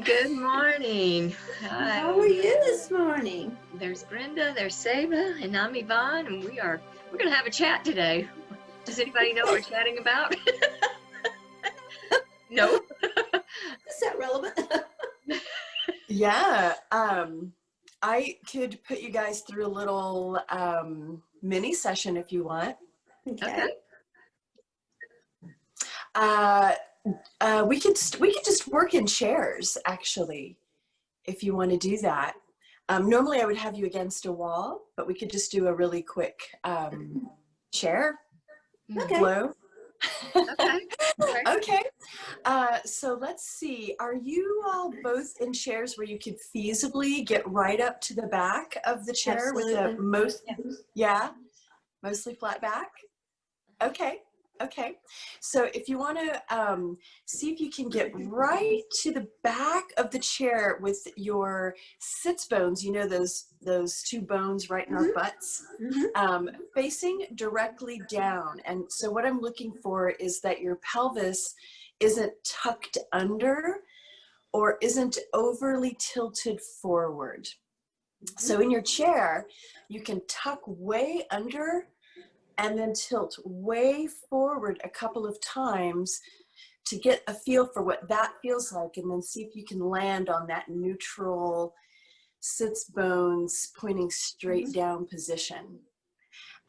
Good morning. Hi. How are you this morning? There's Brenda, there's Ceiba, and I'm Yvonne, and we're gonna have a chat today. Does anybody know what we're chatting about? No. Is that relevant? Yeah, I could put you guys through a little mini session if you want. Okay. We could just work in chairs actually, if you want to do that. Normally I would have you against a wall, but we could just do a really quick chair Okay. flow. Okay. Okay. So let's see. Are you all both in chairs where you could feasibly get right up to the back of the chair with the mostly flat back? Okay. Okay. So if you want to see if you can get right to the back of the chair with your sits bones, you know, those two bones right in our butts, facing directly down. And so what I'm looking for is that your pelvis isn't tucked under or isn't overly tilted forward. So in your chair, you can tuck way under and then tilt way forward a couple of times to get a feel for what that feels like, and then see if you can land on that neutral sits bones pointing straight down position.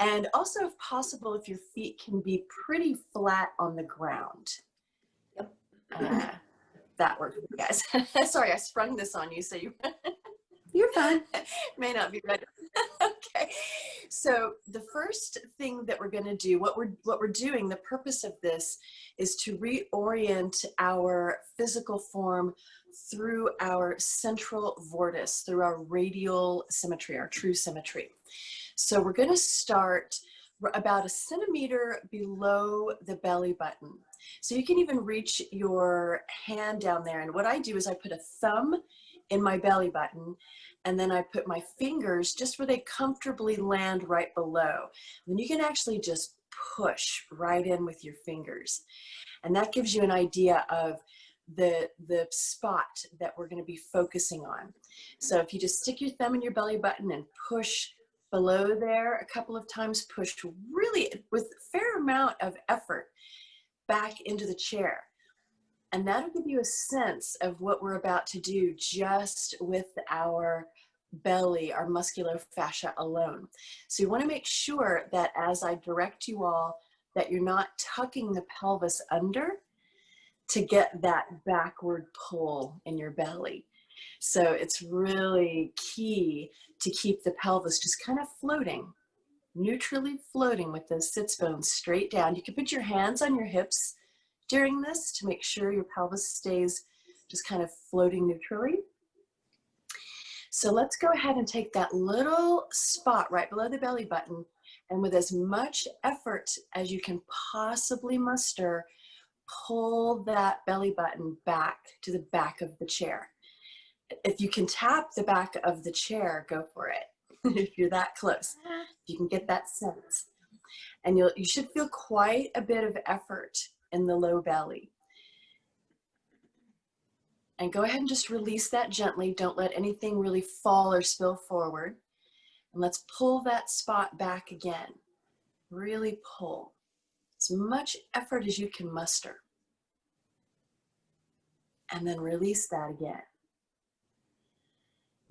And also, if possible, if your feet can be pretty flat on the ground. Yep. That worked for you guys. Sorry, I sprung this on you, so You're fine. May not be ready. Okay. So the first thing that we're going to do, what we're doing, the purpose of this is to reorient our physical form through our central vortice, through our radial symmetry, our true symmetry. So we're going to start about 1 centimeter below the belly button. So you can even reach your hand down there. And what I do is I put a thumb in my belly button, and then I put my fingers just where they comfortably land right below. Then you can actually just push right in with your fingers. And that gives you an idea of the spot that we're going to be focusing on. So if you just stick your thumb in your belly button and push below there a couple of times, push really with a fair amount of effort back into the chair. And that'll give you a sense of what we're about to do just with our belly, our muscular fascia alone. So you want to make sure that as I direct you all, that you're not tucking the pelvis under to get that backward pull in your belly. So it's really key to keep the pelvis just kind of floating, neutrally floating with those sits bones straight down. You can put your hands on your hips during this to make sure your pelvis stays just kind of floating neutrally. So let's go ahead and take that little spot right below the belly button, and with as much effort as you can possibly muster, pull that belly button back to the back of the chair. If you can tap the back of the chair, go for it. If you're that close, you can get that sense. And you should feel quite a bit of effort in the low belly. And go ahead and just release that gently. Don't let anything really fall or spill forward. And let's pull that spot back again. Really pull. As much effort as you can muster. And then release that again.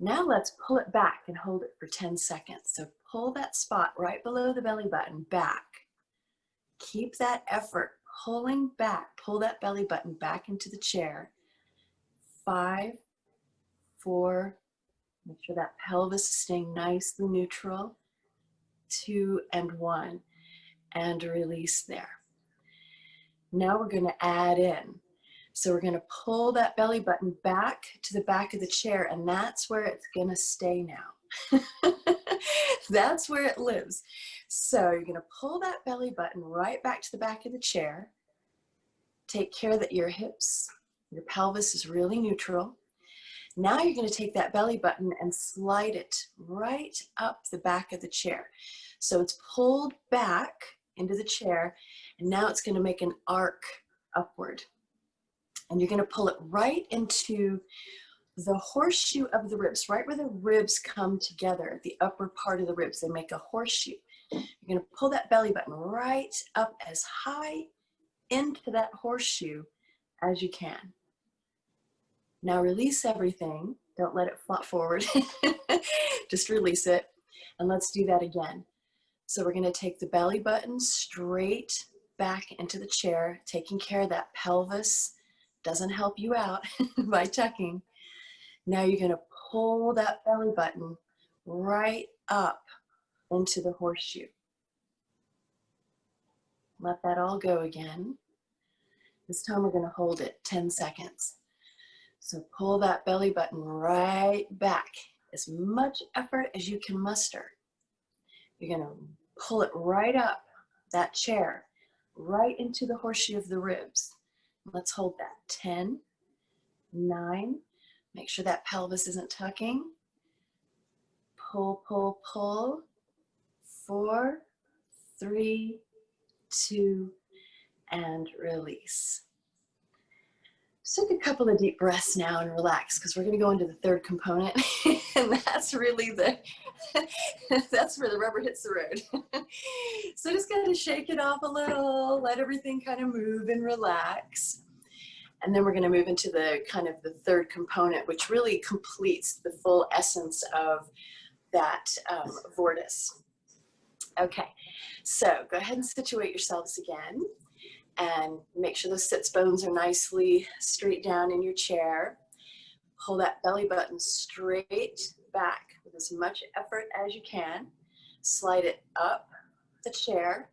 Now let's pull it back and hold it for 10 seconds. So pull that spot right below the belly button back. Keep that effort pulling back. Pull that belly button back into the chair. 5, 4, make sure that pelvis is staying nicely neutral. 2 and 1, and release there. Now we're going to add in. So we're going to pull that belly button back to the back of the chair, and that's where it's going to stay now. That's where it lives. So you're going to pull that belly button right back to the back of the chair. Take care that your hips, your pelvis is really neutral. Now you're going to take that belly button and slide it right up the back of the chair. So it's pulled back into the chair, and now it's going to make an arc upward. And you're going to pull it right into the horseshoe of the ribs, right where the ribs come together, the upper part of the ribs. They make a horseshoe. You're going to pull that belly button right up as high into that horseshoe as you can. Now release everything. Don't let it flop forward. Just release it. And let's do that again. So we're going to take the belly button straight back into the chair, taking care of that pelvis. Doesn't help you out by tucking. Now you're going to pull that belly button right up into the horseshoe. Let that all go again. This time we're going to hold it 10 seconds. So pull that belly button right back. As much effort as you can muster. You're going to pull it right up, that chair, right into the horseshoe of the ribs. Let's hold that. 10, 9. Make sure that pelvis isn't tucking. Pull, pull, pull. 4, 3, 2, and release. Just take a couple of deep breaths now and relax, because we're going to go into the third component, and that's really that's where the rubber hits the road. So just kind of shake it off a little, let everything kind of move and relax. And then we're going to move into the kind of the third component, which really completes the full essence of that vortice. Okay, so go ahead and situate yourselves again. And make sure those sits bones are nicely straight down in your chair. Pull that belly button straight back with as much effort as you can. Slide it up the chair.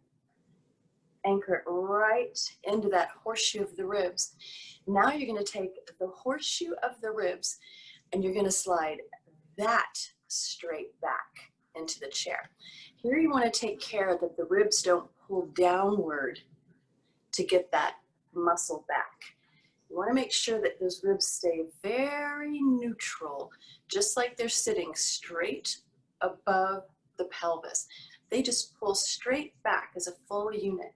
Anchor it right into that horseshoe of the ribs. Now you're going to take the horseshoe of the ribs and you're going to slide that straight back into the chair. Here you want to take care that the ribs don't pull downward to get that muscle back. You want to make sure that those ribs stay very neutral, just like they're sitting straight above the pelvis. They just pull straight back as a full unit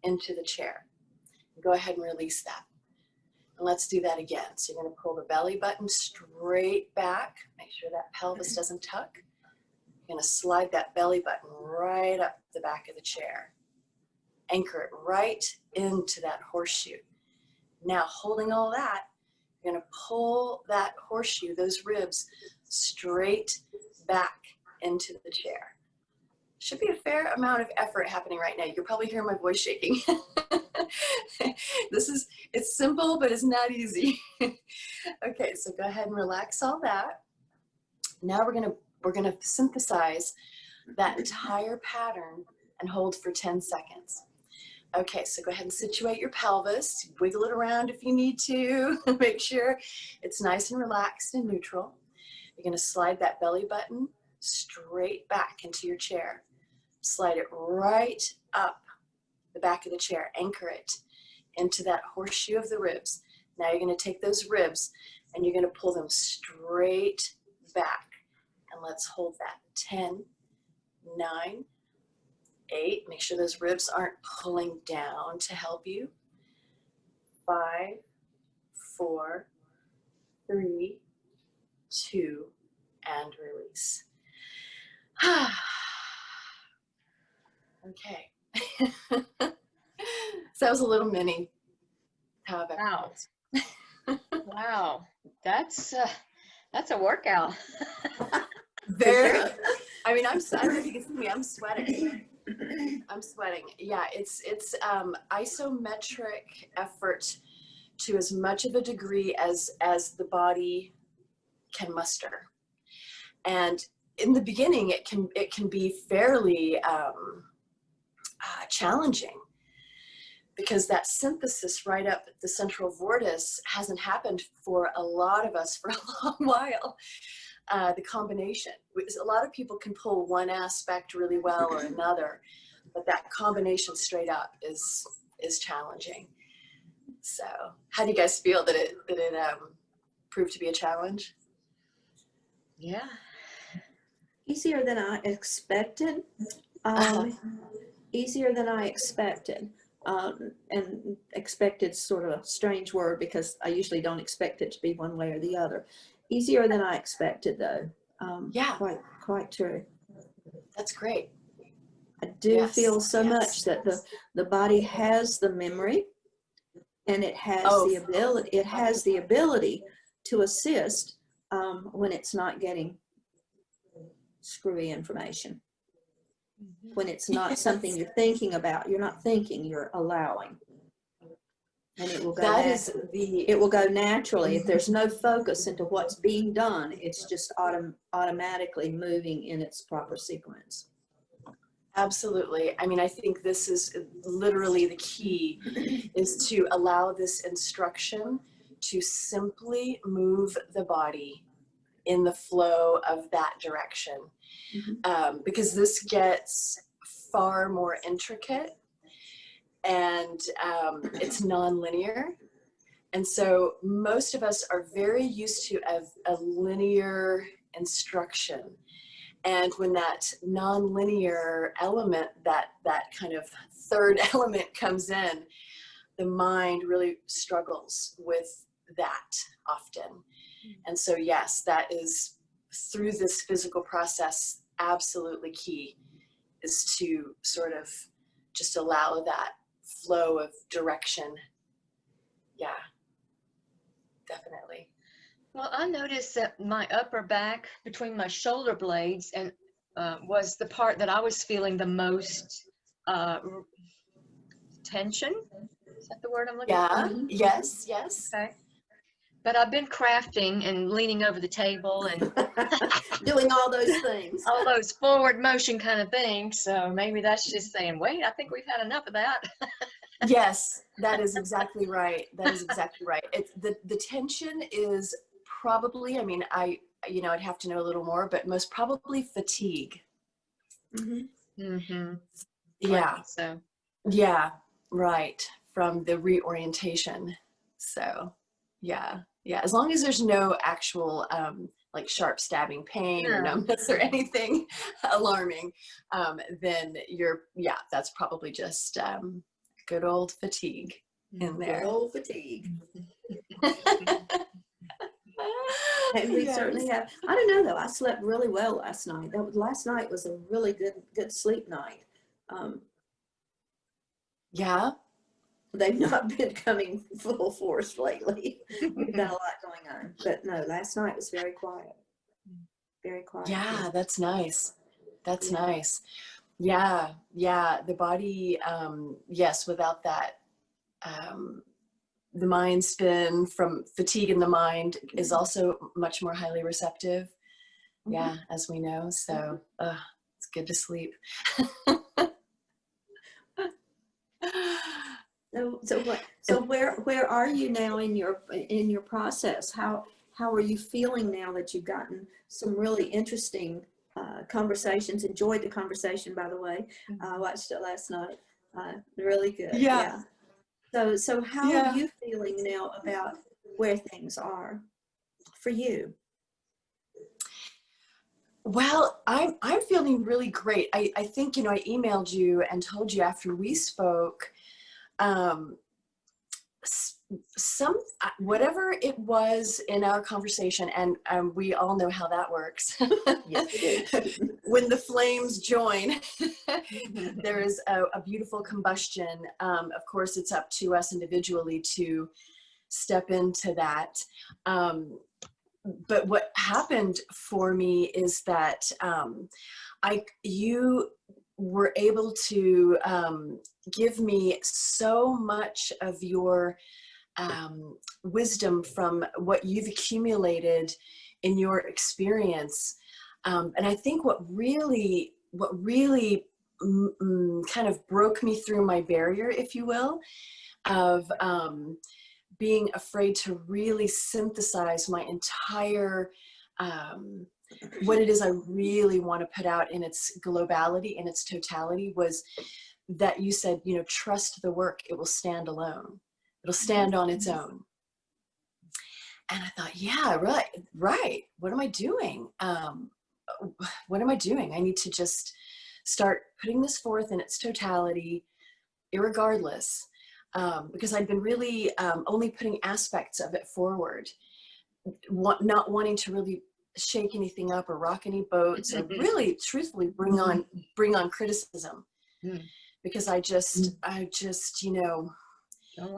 into the chair. Go ahead and release that. And let's do that again. So you're going to pull the belly button straight back. Make sure that pelvis doesn't tuck. You're going to slide that belly button right up the back of the chair. Anchor it right into that horseshoe. Now, holding all that, you're going to pull that horseshoe, those ribs, straight back into the chair. Should be a fair amount of effort happening right now. You're probably hearing my voice shaking. It's simple, but it's not easy. Okay, so go ahead and relax all that. Now we're gonna synthesize that entire pattern and hold for 10 seconds. Okay, so go ahead and situate your pelvis. Wiggle it around if you need to. Make sure it's nice and relaxed and neutral. You're going to slide that belly button straight back into your chair. Slide it right up the back of the chair. Anchor it into that horseshoe of the ribs. Now you're going to take those ribs and you're going to pull them straight back. And let's hold that. 10, 9, 8, make sure those ribs aren't pulling down to help you. 5, 4, 3, 2, and release. Okay. So that was a little mini. How about Wow. Wow. That's a workout. Very. I mean, I don't know if you can see me. I'm sweating. I'm sweating. Yeah, it's isometric effort to as much of a degree as the body can muster. And in the beginning, it can be fairly challenging, because that synthesis right up the central vortice hasn't happened for a lot of us for a long while. The combination. A lot of people can pull one aspect really well or another, but that combination straight up is challenging. So how do you guys feel? Did it prove to be a challenge? Yeah. Easier than I expected. Easier than I expected. and expected sort of a strange word because I usually don't expect it to be one way or the other. Easier than I expected, though. Yeah, Quite true. that's great. I do feel so much that the body has the memory, and it has the ability. It has the ability to assist when it's not getting screwy information. When it's not something you're thinking about, you're not thinking, you're allowing. And it will go it will go naturally. If there's no focus into what's being done, it's just automatically moving in its proper sequence. Absolutely. I mean, I think this is literally the key, is to allow this instruction to simply move the body in the flow of that direction. Because this gets far more intricate, and it's nonlinear. And so most of us are very used to a linear instruction. And when that nonlinear element, that kind of third element comes in, the mind really struggles with that often. And so yes, that is, through this physical process, absolutely key, is to sort of just allow that flow of direction. Yeah, definitely. Well, I noticed that my upper back between my shoulder blades and was the part that I was feeling the most tension. Is that the word I'm looking for? Yes. Okay. But I've been crafting and leaning over the table and doing all those things. All those forward motion kind of things. So maybe that's just saying, wait, I think we've had enough of that. Yes, that is exactly right. That is exactly right. It's the tension is probably, I mean, I'd have to know a little more, but most probably fatigue. Yeah. So. Yeah, right. From the reorientation. So yeah. As long as there's no actual like sharp stabbing pain or numbness or anything alarming, then that's probably just good old fatigue in there. Good old fatigue. And we certainly have. I don't know though. I slept really well last night. Last night was a really good sleep night. Yeah. They've not been coming full force lately. We've got a lot going on. But no, last night was very quiet. Very quiet. Yeah, that's nice. That's nice. Yeah. The body, yes, without that, the mind spin from fatigue in the mind is also much more highly receptive. Yeah, as we know. So it's good to sleep. So where are you now in your process? How are you feeling now that you've gotten some really interesting conversations? Enjoyed the conversation, by the way. I watched it last night. Really good. Yeah. So how are you feeling now about where things are for you? Well, I'm feeling really great. I think, I emailed you and told you after we spoke, whatever it was in our conversation, and we all know how that works. Yes, we do. When the flames join, there is a beautiful combustion. Of course, it's up to us individually to step into that. But what happened for me is that you were able to give me so much of your wisdom from what you've accumulated in your experience. And I think what really kind of broke me through my barrier, if you will, of being afraid to really synthesize my entire what it is I really want to put out in its globality, in its totality, was that you said, trust the work, it will stand alone. It'll stand on its own. And I thought, yeah, right. What am I doing? What am I doing? I need to just start putting this forth in its totality. irregardless, because I'd been really only putting aspects of it forward, not wanting to really shake anything up or rock any boats, or really truthfully bring on criticism, because I just you know,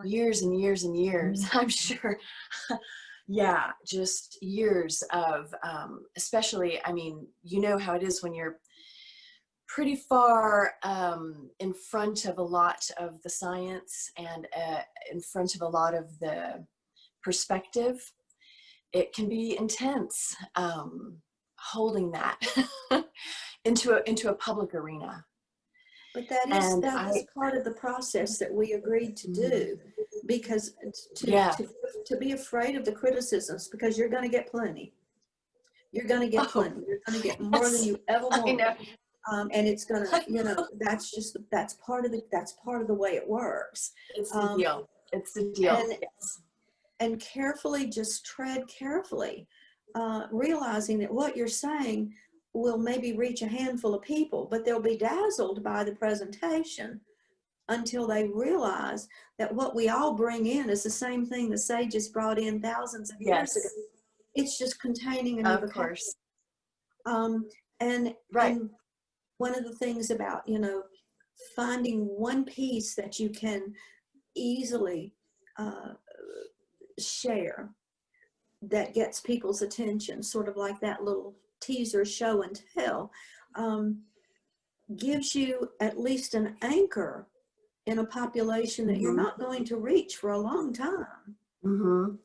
years and years and years, I'm sure, yeah, just years of especially, I mean, you know how it is when you're pretty far in front of a lot of the science and in front of a lot of the perspective. It can be intense, holding that into a public arena. But that is part of the process that we agreed to do, because to be afraid of the criticisms, because you're going to get plenty. You're going to get plenty. You're going to get more than you ever want. And it's going to, you know, that's part of the way it works. It's the deal. It's the deal. And carefully, just tread carefully, realizing that what you're saying will maybe reach a handful of people, but they'll be dazzled by the presentation until they realize that what we all bring in is the same thing the sages brought in thousands of years ago. It's just containing a new vocabulary. And one of the things about, you know, finding one piece that you can easily share that gets people's attention, sort of like that little teaser show and tell, gives you at least an anchor in a population that you're not going to reach for a long time. And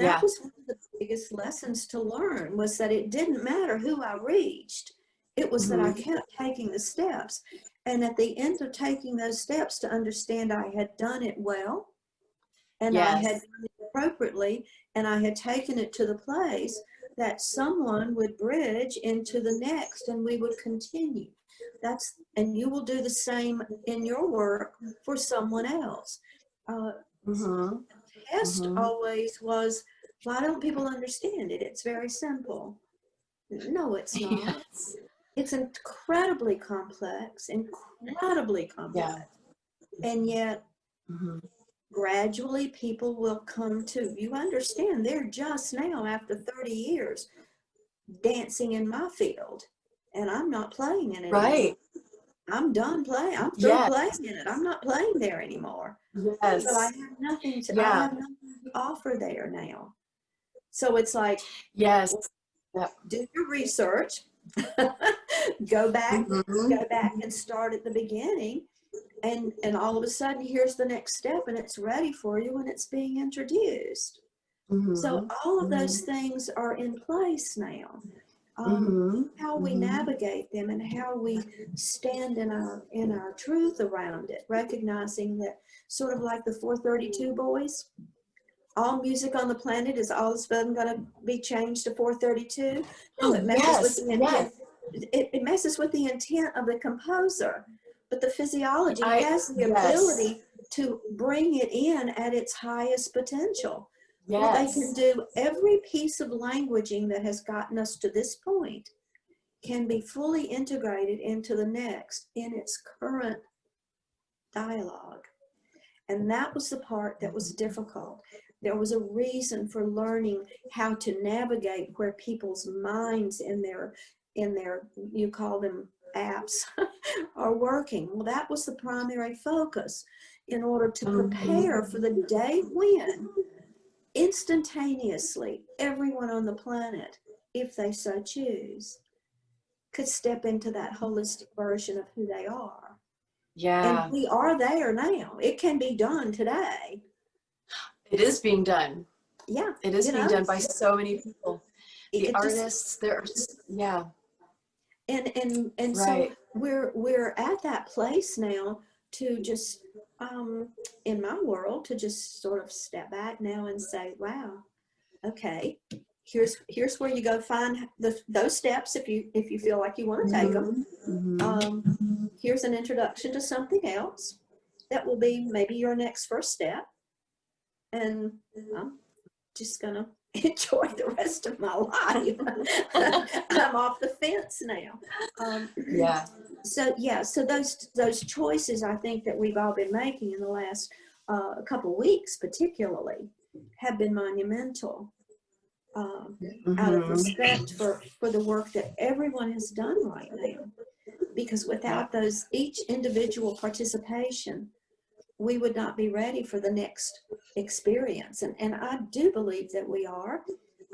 that was one of the biggest lessons to learn, was that it didn't matter who I reached. It was that I kept taking the steps. And at the end of taking those steps, to understand I had done it well, and I had done it appropriately, and I had taken it to the place that someone would bridge into the next, and we would continue. And you will do the same in your work for someone else. The test always was, why don't people understand it? It's very simple. No, it's not. It's incredibly complex, and yet gradually people will come to, you understand, they're just now, after 30 years, dancing in my field, and I'm not playing in it anymore. I'm done playing. I'm through playing in it. I'm not playing there anymore. So I have nothing to, I have nothing to offer there now. So it's like, do your research, go back and start at the beginning, and all of a sudden here's the next step, and it's ready for you, and it's being introduced. So all of those things are in place now. How we navigate them and how we stand in our truth around it, recognizing that, sort of like the 432 boys, all music on the planet is all of a sudden going to be changed to 432. No, it messes with the intent. It messes with the intent of the composer, but the physiology has the ability to bring it in at its highest potential. Well, they can do every piece of languaging that has gotten us to this point can be fully integrated into the next in its current dialogue. And that was the part that was difficult. There was a reason for learning how to navigate where people's minds in their, you call them apps, are working. Well, that was the primary focus, in order to prepare for the day when instantaneously everyone on the planet, if they so choose, could step into that holistic version of who they are. And we are there now. It can be done today. It is being done. It is being done by so many people. The artists, and so we're at that place now to just in my world, to just sort of step back now and say, wow, okay, here's where you go find those steps if you feel like you want to take them. Here's an introduction to something else that will be maybe your next first step, and I'm just gonna enjoy the rest of my life. I'm off the fence now. Yeah. So yeah, so those choices I think that we've all been making in the last couple of weeks, particularly, have been monumental. Out of respect for the work that everyone has done right now, because without those each individual participation, we would not be ready for the next experience. And I do believe that we are.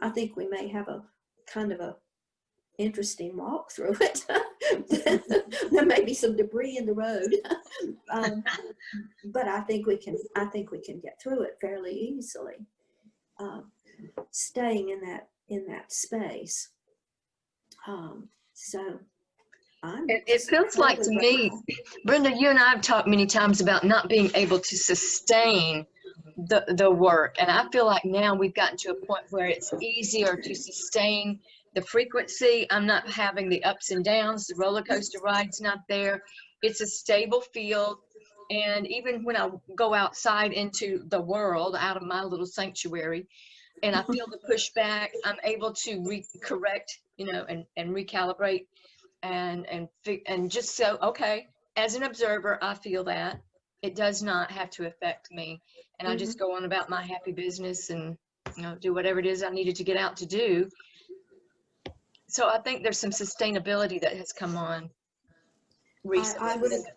I think we may have a kind of a interesting walk through it. There may be some debris in the road, but I think we can get through it fairly easily. Staying in that space. So it feels like to me, Brenda, you and I have talked many times about not being able to sustain the work. And I feel like now we've gotten to a point where it's easier to sustain the frequency. I'm not having the ups and downs. The roller coaster ride's not there. It's a stable field. And even when I go outside into the world, out of my little sanctuary, and I feel the pushback, I'm able to correct, and recalibrate and just so, okay, as an observer, I feel that it does not have to affect me. And I just go on about my happy business and, do whatever it is I needed to get out to do. So I think there's some sustainability that has come on recently.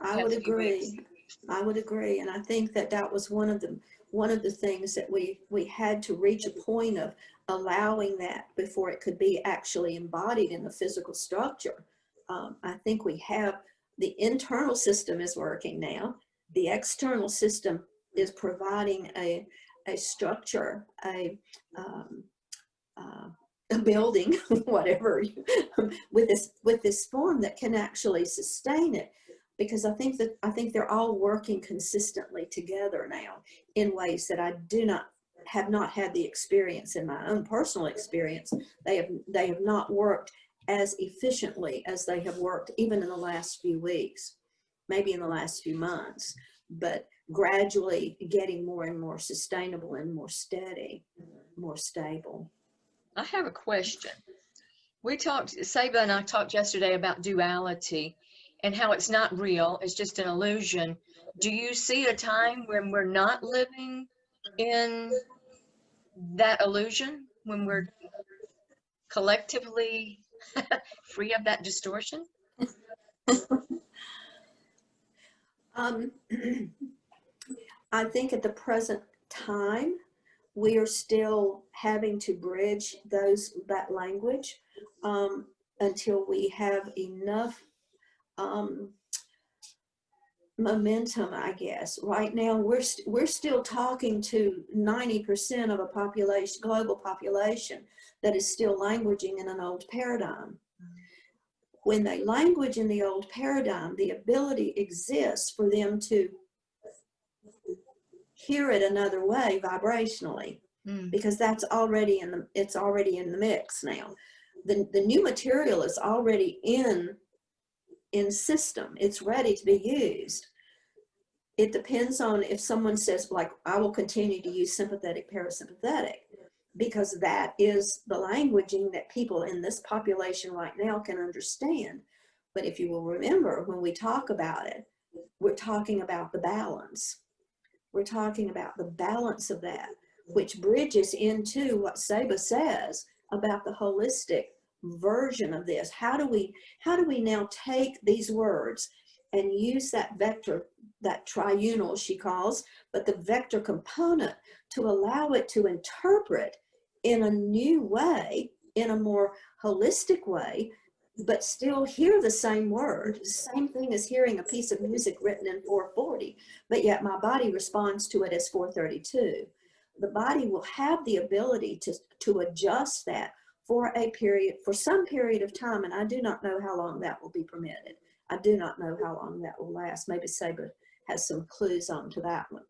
I would agree. I would agree. And I think that was one of the things that we had to reach a point of allowing that before it could be actually embodied in the physical structure. I think we have the internal system is working now. The external system is providing a structure, a building, whatever, with this form that can actually sustain it. Because I think they're all working consistently together now in ways that I have not had the experience in my own personal experience. They have not worked as efficiently as they have worked even in the last few weeks, maybe in the last few months, but gradually getting more and more sustainable and more steady, more stable. I have a question. Ceiba and I talked yesterday about duality and how it's not real, it's just an illusion. Do you see a time when we're not living in that illusion, when we're collectively free of that distortion? I think at the present time, we are still having to bridge that language until we have enough momentum, I guess. Right now, we're still talking to 90% of a global population that is still languaging in an old paradigm. When they language in the old paradigm, the ability exists for them to hear it another way vibrationally, because that's already in the mix now. The new material is already in system. It's ready to be used. It depends on if someone says, like, I will continue to use sympathetic, parasympathetic, because that is the languaging that people in this population right now can understand. But if you will remember, when we talk about it, we're talking about the balance. We're talking about the balance of that, which bridges into what Ceiba says about the holistic version of this. How do we now take these words and use that vector, that triunal she calls, but the vector component, to allow it to interpret in a new way, in a more holistic way, but still hear the same word. Same thing as hearing a piece of music written in 440, but yet my body responds to it as 432. The body will have the ability to adjust that for some period of time, and I do not know how long that will be permitted. I do not know how long that will last. Maybe Ceiba has some clues onto that one.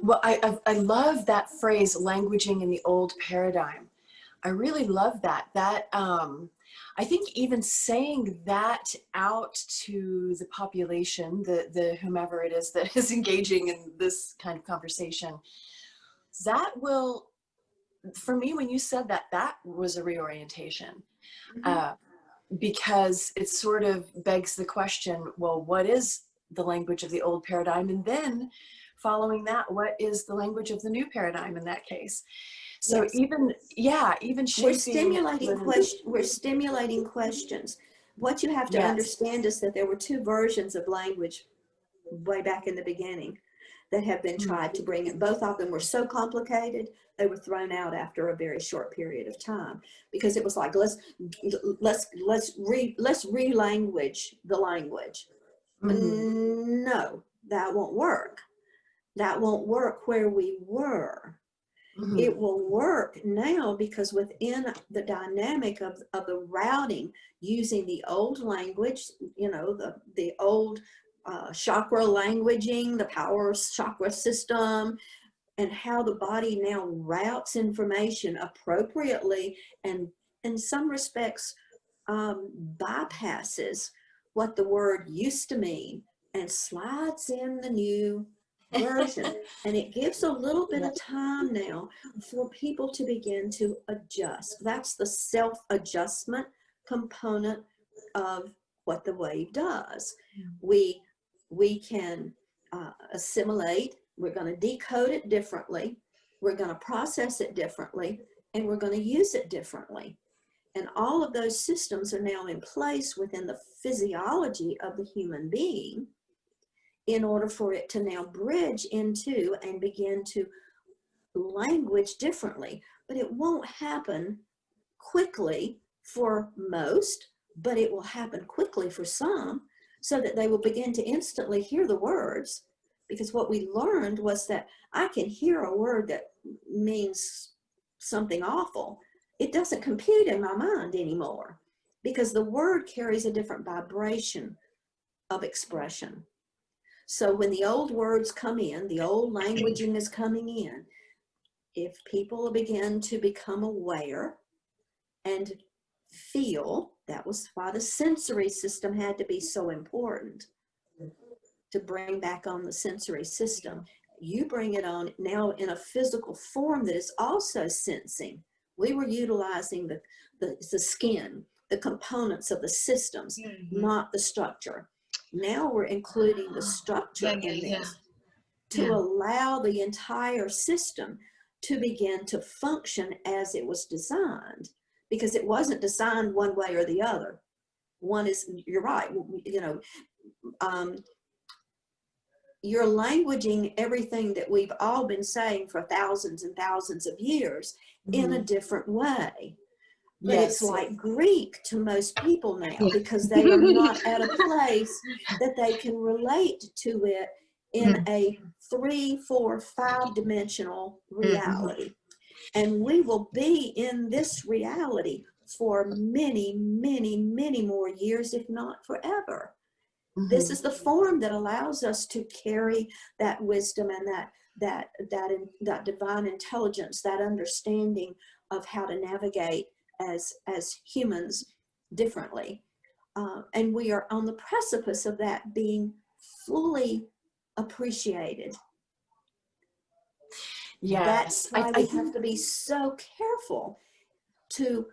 Well, I love that phrase, languaging in the old paradigm. I really love that. I think even saying that out to the population, the whomever it is that is engaging in this kind of conversation, that will, for me, when you said that, that was a reorientation. Because it sort of begs the question, well, what is the language of the old paradigm? And then following that, what is the language of the new paradigm in that case? So Yes. even shaping. We're stimulating questions. What you have to understand is that there were two versions of language way back in the beginning that have been tried to bring it. Both of them were so complicated, they were thrown out after a very short period of time, because it was like, let's re-language the language. No, that won't work. That won't work where we were. It will work now, because within the dynamic of the routing, using the old language, you know, the old chakra languaging, the power chakra system, and how the body now routes information appropriately, and in some respects bypasses what the word used to mean and slides in the new version. And it gives a little bit of time now for people to begin to adjust. That's the self-adjustment component of what the wave does. We can assimilate. We're going to decode it differently. We're going to process it differently, and we're going to use it differently. And all of those systems are now in place within the physiology of the human being, in order for it to now bridge into and begin to language differently. But it won't happen quickly for most, but it will happen quickly for some, so that they will begin to instantly hear the words. Because what we learned was that I can hear a word that means something awful. It doesn't compute in my mind anymore, because the word carries a different vibration of expression. So when the old words come in, the old languaging is coming in, if people begin to become aware and feel, that was why the sensory system had to be so important, to bring back on the sensory system. You bring it on now in a physical form that is also sensing. We were utilizing the skin, the components of the systems, not the structure. Now we're including the structure in this to allow the entire system to begin to function as it was designed, because it wasn't designed one way or the other. One is, you're right, you know, you're languaging everything that we've all been saying for thousands and thousands of years in a different way. But it's like Greek to most people now, because they are not at a place that they can relate to it in a 3, 4, 5-dimensional reality. And we will be in this reality for many, many, many more years, if not forever. This is the form that allows us to carry that wisdom and that divine intelligence, that understanding of how to navigate as humans differently. And we are on the precipice of that being fully appreciated. Yes. That's why we have to be so careful to,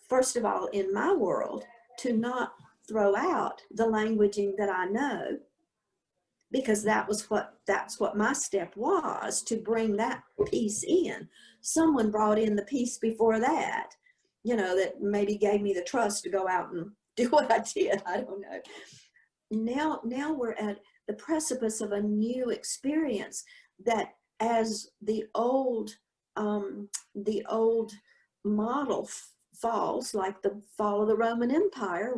first of all, in my world, to not throw out the languaging that I know, because that's what my step was, to bring that piece in. Someone brought in the piece before that, you know, that maybe gave me the trust to go out and do what I did. I don't know. Now we're at the precipice of a new experience, that as the old model falls, like the fall of the Roman Empire,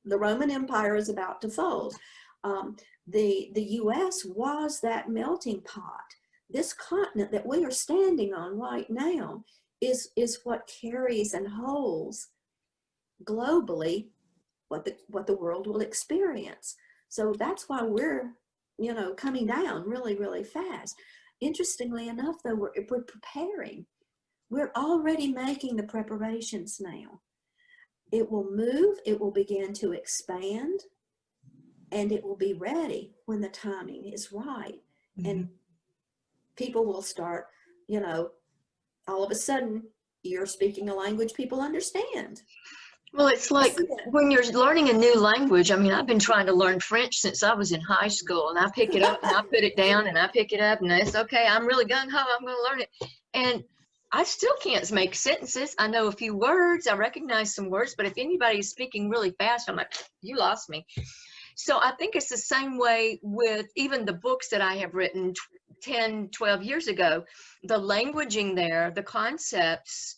the Roman Empire is about to fold. The U.S. was that melting pot. This continent that we are standing on right now is what carries and holds globally what the world will experience. So that's why we're, you know, coming down really, really fast. Interestingly enough, though, we're preparing. We're already making the preparations now. It will move, it will begin to expand, and it will be ready when the timing is right. And people will start you know, all of a sudden you're speaking a language people understand. Well, it's like when you're learning a new language. I mean, I've been trying to learn French since I was in high school, and I pick it up and I put it down and I pick it up and it's okay. I'm really gung ho. I'm going to learn it. And I still can't make sentences. I know a few words. I recognize some words, but if anybody is speaking really fast, I'm like, you lost me. So I think it's the same way with even the books that I have written 10, 12 years ago. The languaging there, the concepts,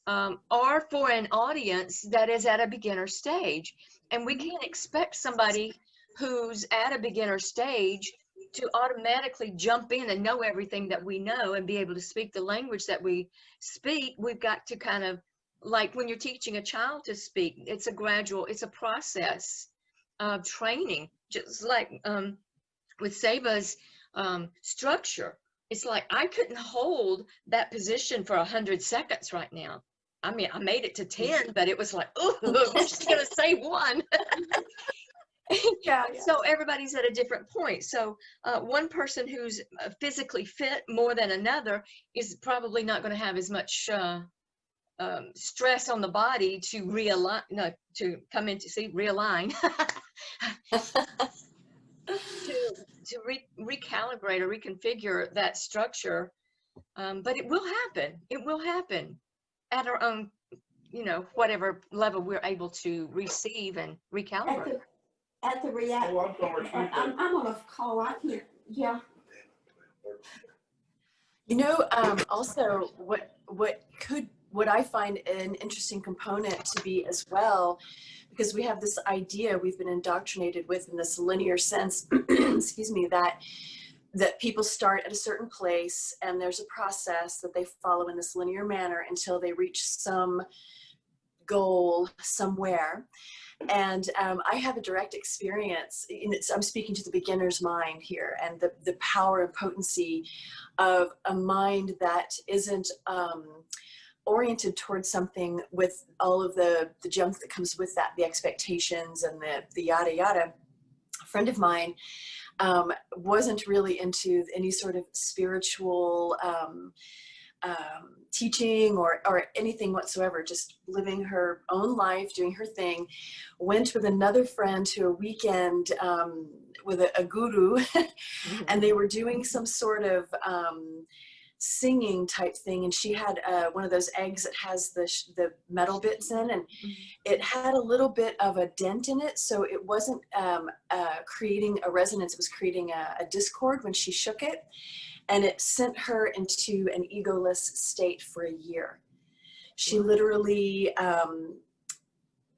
are for an audience that is at a beginner stage. And we can't expect somebody who's at a beginner stage to automatically jump in and know everything that we know and be able to speak the language that we speak. We've got to kind of, like when you're teaching a child to speak, it's a process of training, just like with Ceiba's structure. It's like I couldn't hold that position for 100 seconds right now. I mean, I made it to 10, but it was like, oh, I'm just going to say one. Yeah. So everybody's at a different point. So one person who's physically fit more than another is probably not going to have as much stress on the body to realign, realign, to recalibrate or reconfigure that structure. But it will happen. It will happen at our own, whatever level we're able to receive and recalibrate. At the react, I'm on a call. I can't. Yeah. Also, what I find an interesting component to be as well, because we have this idea we've been indoctrinated with in this linear sense, excuse me, that people start at a certain place and there's a process that they follow in this linear manner until they reach some goal somewhere. And I have a direct experience, I'm speaking to the beginner's mind here, and the power and potency of a mind that isn't oriented towards something with all of the junk that comes with that, the expectations and the yada yada. A friend of mine wasn't really into any sort of spiritual teaching or anything whatsoever, just living her own life, doing her thing. Went with another friend to a weekend with a guru, and they were doing some sort of singing type thing, and she had one of those eggs that has the metal bits in, and it had a little bit of a dent in it, so it wasn't creating a resonance, it was creating a discord when she shook it, and it sent her into an egoless state for a year. She literally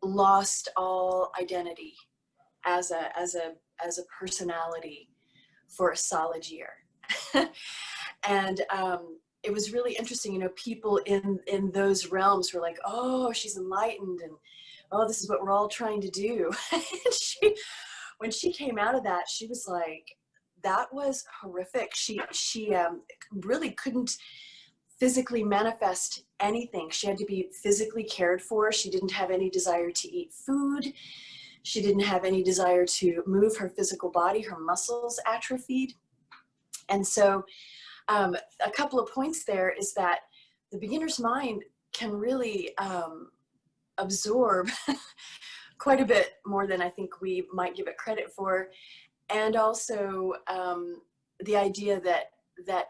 lost all identity as a personality for a solid year. And it was really interesting, people in those realms were like, oh, she's enlightened, and oh, this is what we're all trying to do. And when she came out of that, she was like, that was horrific. She really couldn't physically manifest anything. She had to be physically cared for. She didn't have any desire to eat food. She didn't have any desire to move her physical body. Her muscles atrophied. And so a couple of points there is that the beginner's mind can really absorb quite a bit more than I think we might give it credit for. And also the idea that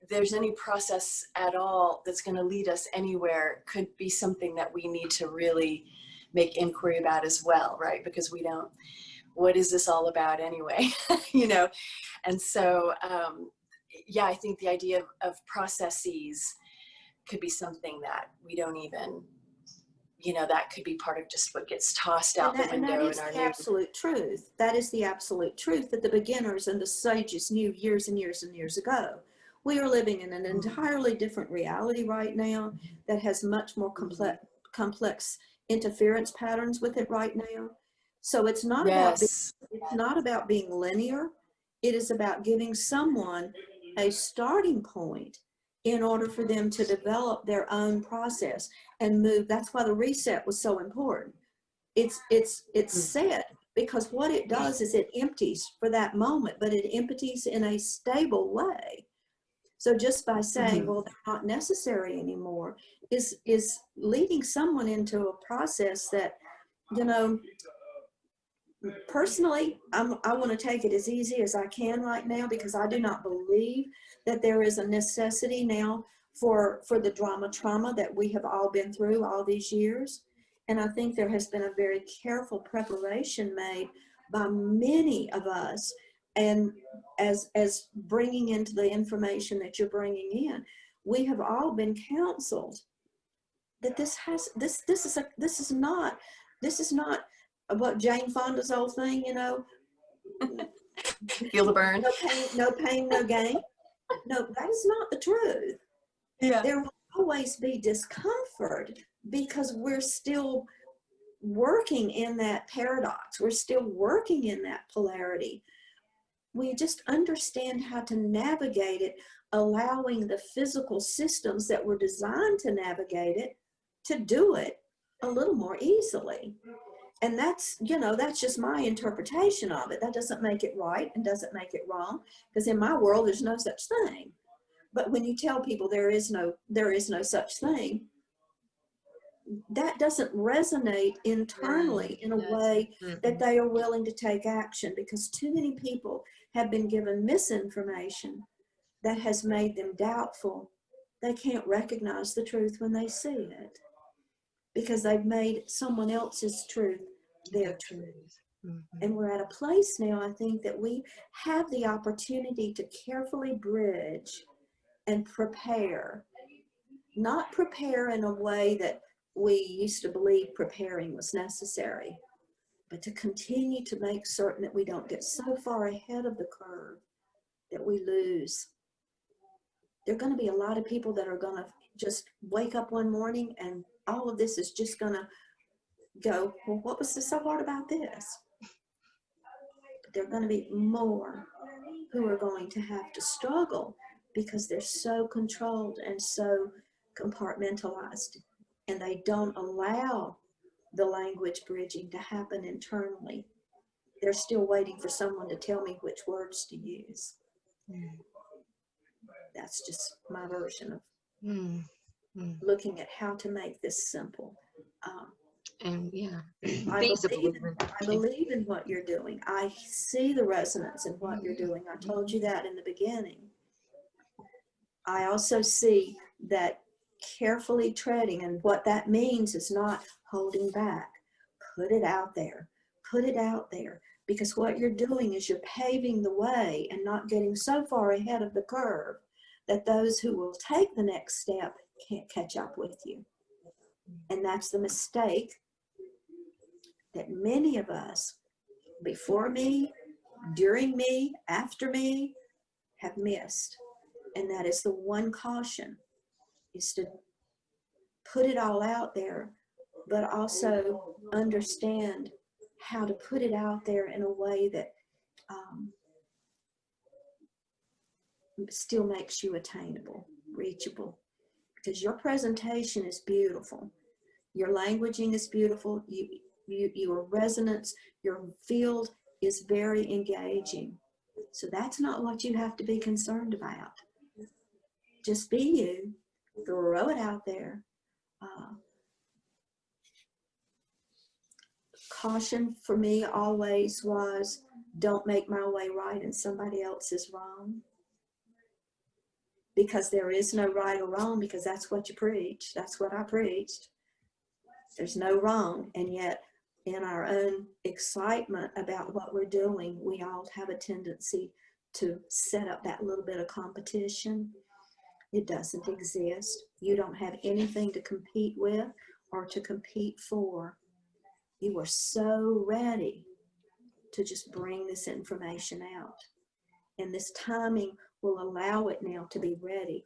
there's any process at all that's going to lead us anywhere could be something that we need to really make inquiry about as well, right? Because we don't, what is this all about anyway? And so, yeah, I think the idea of processes could be something that we don't even, that could be part of just what gets tossed out the window. And that is the absolute truth. That is the absolute truth that the beginners and the sages knew years and years and years ago. We are living in an entirely different reality right now that has much more complex interference patterns with it right now. So it's not about being linear. It is about giving someone a starting point in order for them to develop their own process and move. That's why the reset was so important. It's set because what it does is it empties for that moment, but it empties in a stable way. So just by saying, well, they're not necessary anymore, is leading someone into a process that, you know, personally, I want to take it as easy as I can right now, because I do not believe that there is a necessity now for the trauma that we have all been through all these years. And I think there has been a very careful preparation made by many of us, and as bringing into the information that you're bringing in, we have all been counseled that this is not what Jane Fonda's old thing, you know. Feel the burn. No pain, no gain. No, that is not the truth. Yeah. There will always be discomfort because we're still working in that paradox. We're still working in that polarity. We just understand how to navigate it, allowing the physical systems that were designed to navigate it to do it a little more easily. And that's, you know, that's just my interpretation of it. That doesn't make it right and doesn't make it wrong, because in my world, there's no such thing. But when you tell people there is no such thing, that doesn't resonate internally in a way that they are willing to take action, because too many people have been given misinformation that has made them doubtful. They can't recognize the truth when they see it, because they've made someone else's truth their truth. And we're at a place now, I think, that we have the opportunity to carefully bridge and prepare. Not prepare in a way that we used to believe preparing was necessary, but to continue to make certain that we don't get so far ahead of the curve that we lose. There are going to be a lot of people that are going to just wake up one morning and all of this is just going to go, well, what was so hard about this? But there are going to be more who are going to have to struggle because they're so controlled and so compartmentalized, and they don't allow the language bridging to happen internally. They're still waiting for someone to tell me which words to use. That's just my version of looking at how to make this simple. And yeah, I believe in what you're doing. I see the resonance in what you're doing. I told you that in the beginning. I also see that carefully treading, and what that means is not holding back. Put it out there. Put it out there. Because what you're doing is you're paving the way and not getting so far ahead of the curve that those who will take the next step can't catch up with you. And that's the mistake that many of us, before me, during me, after me, have missed. And that is the one caution, is to put it all out there, but also understand how to put it out there in a way that still makes you attainable, reachable. Because your presentation is beautiful. Your languaging is beautiful. Your resonance, your field is very engaging. So that's not what you have to be concerned about. Just be you. Throw it out there. Caution for me always was, don't make my way right and somebody else is wrong. Because there is no right or wrong, because that's what you preach. That's what I preached. There's no wrong. And yet, in our own excitement about what we're doing, we all have a tendency to set up that little bit of competition. It doesn't exist. You don't have anything to compete with or to compete for. You are so ready to just bring this information out. And this timing will allow it now to be ready.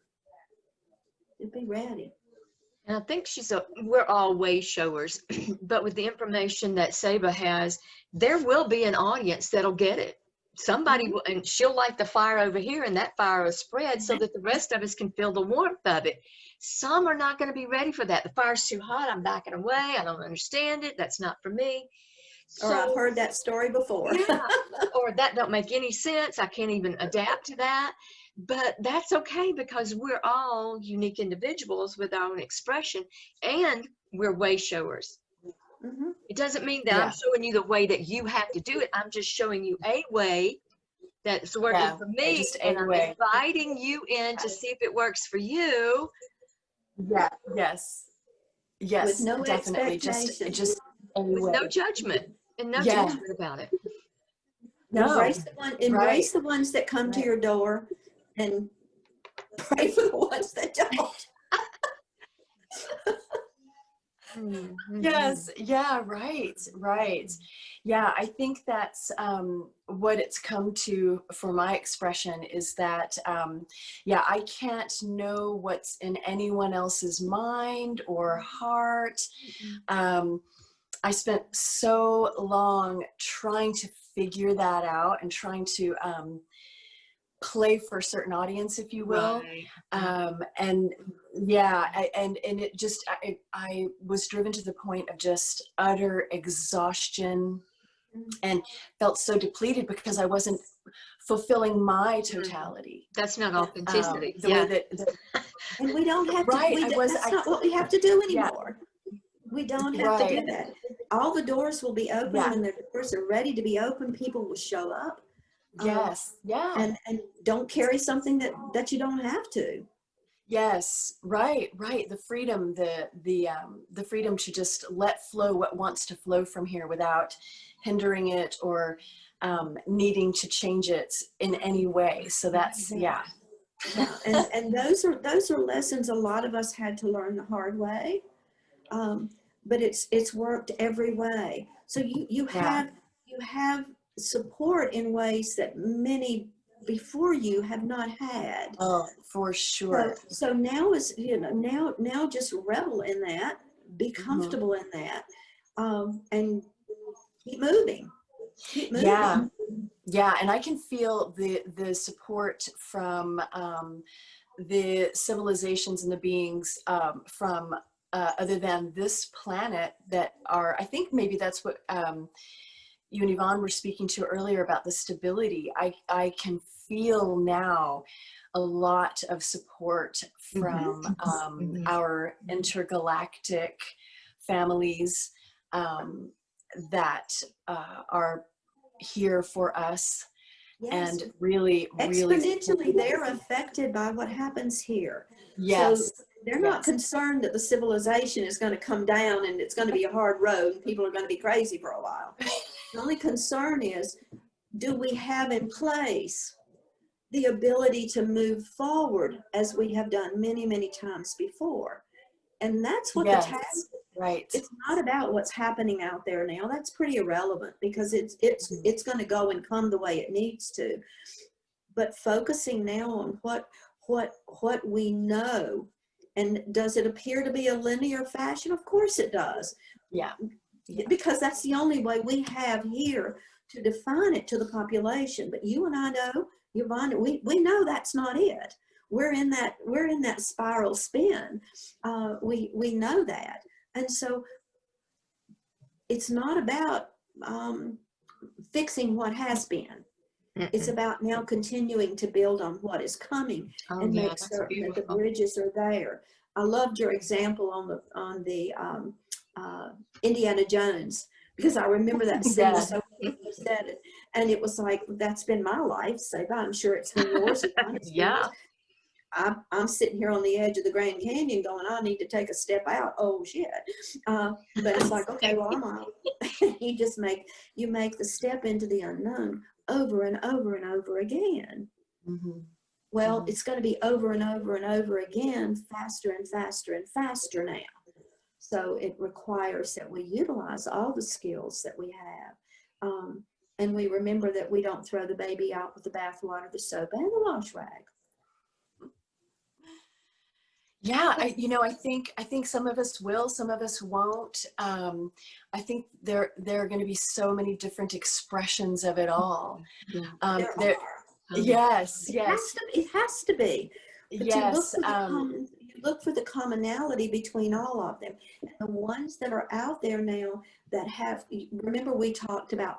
To be ready. And I think we're all way showers, but with the information that Ceiba has, there will be an audience that'll get it. Somebody will, and she'll light the fire over here, and that fire will spread so that the rest of us can feel the warmth of it. Some are not going to be ready for that. The fire's too hot. I'm backing away. I don't understand it. That's not for me. Or I've heard that story before. Yeah. Or that don't make any sense. I can't even adapt to that. But that's okay because we're all unique individuals with our own expression, and we're way showers. Mm-hmm. It doesn't mean that I'm showing you the way that you have to do it. I'm just showing you a way that's working for me, just and a I'm way. inviting you in to see if it works for you. Yeah. Yes. Yes. With no definitely. expectation. Just a With way. no judgment and no Yeah. judgment about it. No. Embrace the ones that come to your door, and pray for the ones that don't. Mm-hmm. Yes. Yeah. Right. Right. Yeah. I think that's what it's come to for my expression is that, yeah, I can't know what's in anyone else's mind or heart. I spent so long trying to figure that out and trying to play for a certain audience, if you will. Right. And yeah, and it just, I was driven to the point of just utter exhaustion and felt so depleted because I wasn't fulfilling my totality. That's not authenticity. The way that And we don't have right, to, that's not what we have to do anymore. We don't have to do that. All the doors will be open when the doors are ready to be open. People will show up. Yes. And don't carry something that you don't have to. Yes. Right. The freedom, the freedom to just let flow what wants to flow from here without hindering it or needing to change it in any way. So that's, yeah. And those are lessons a lot of us had to learn the hard way. But it's worked every way. So you have support in ways that many before you have not had. Oh, for sure. So now is, now just revel in that, be comfortable in that, and keep moving. Yeah. And I can feel the support from the civilizations and the beings from other than this planet that are, I think maybe that's what you and Yvonne were speaking to earlier about the stability. I can feel now a lot of support from our intergalactic families that are here for us. Yes. And really exponentially they're affected by what happens here. Yes. So they're not concerned that the civilization is going to come down and it's going to be a hard road and people are going to be crazy for a while. The only concern is, do we have in place the ability to move forward as we have done many, many times before? And that's what the task is. Right. It's not about what's happening out there now. That's pretty irrelevant because it's going to go and come the way it needs to. But focusing now on what we know, and does it appear to be a linear fashion? Of course it does. Yeah. Because that's the only way we have here to define it to the population. But you and I know, Yvonne, we know that's not it. We're in that spiral spin. We know that. And so it's not about fixing what has been. It's about now continuing to build on what is coming and make certain that the bridges are there. I loved your example on the Indiana Jones, because I remember that scene so you said it, and it was like, that's been my life, Seba. I'm sure it's been yours. Yeah. I'm sitting here on the edge of the Grand Canyon going, I need to take a step out. Oh shit. But it's like, okay, well, I'm out. You make the step into the unknown over and over and over again. Well, it's going to be over and over and over again, faster and faster and faster now. So it requires that we utilize all the skills that we have. And we remember that we don't throw the baby out with the bathwater, the soap, and the wash rag. Yeah, I think some of us will, some of us won't. I think there are going to be so many different expressions of it all. There are. Yes. It has to be. But Yes. you look for the commonality between all of them. And the ones that are out there now that have, remember we talked about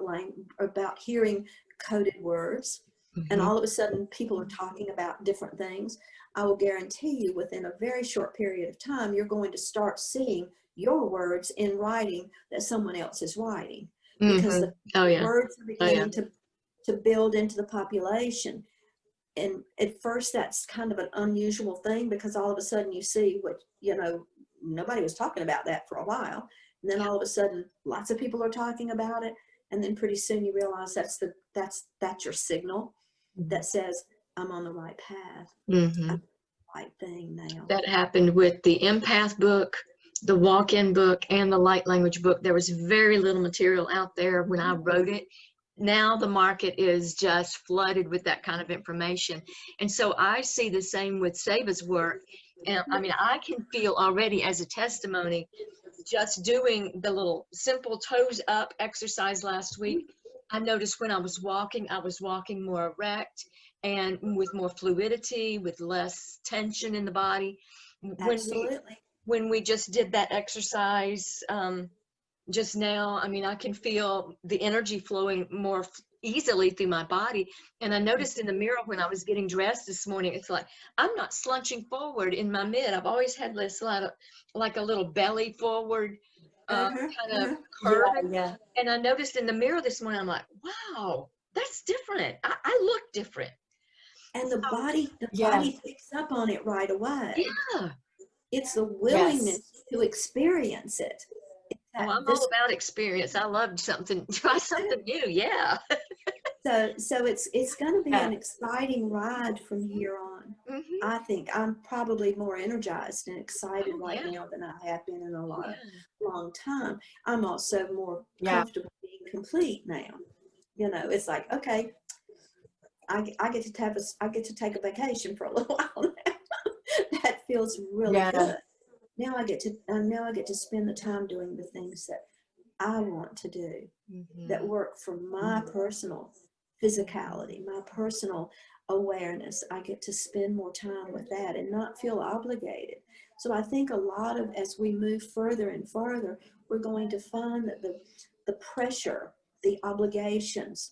hearing coded words. and all of a sudden people are talking about different things, I will guarantee you within a very short period of time, you're going to start seeing your words in writing that someone else is writing, because the words are beginning to build into the population. And at first that's kind of an unusual thing, because all of a sudden you see what, you know, nobody was talking about that for a while. And then all of a sudden lots of people are talking about it. And then pretty soon you realize that's your signal that says, I'm on the right path. I'm on the right thing now. That happened with the empath book, the walk-in book, and the light language book. There was very little material out there when I wrote it. Now the market is just flooded with that kind of information. And so I see the same with Ceiba's work. And I mean, I can feel already as a testimony, just doing the little simple toes up exercise last week. I noticed when I was walking more erect and with more fluidity, with less tension in the body. Absolutely. When we just did that exercise just now, I mean, I can feel the energy flowing more easily through my body. And I noticed in the mirror when I was getting dressed this morning, it's like, I'm not slunching forward in my mid. I've always had this like a little belly forward kind of curve. Yeah. And I noticed in the mirror this morning, I'm like, wow, that's different. I look different. And the body picks up on it right away. Yeah. It's the willingness to experience it. Oh, I'm all about experience. I love try something new. Yeah. So it's going to be an exciting ride from here on. I think I'm probably more energized and excited now than I have been in a long time. I'm also more comfortable being complete now. You know, it's like, okay, I get to take a vacation for a little while now. That feels really good. Now I get to spend the time doing the things that I want to do, that work for my personal physicality, my personal awareness. I get to spend more time with that and not feel obligated. So I think a lot of, as we move further and further, we're going to find that the pressure, the obligations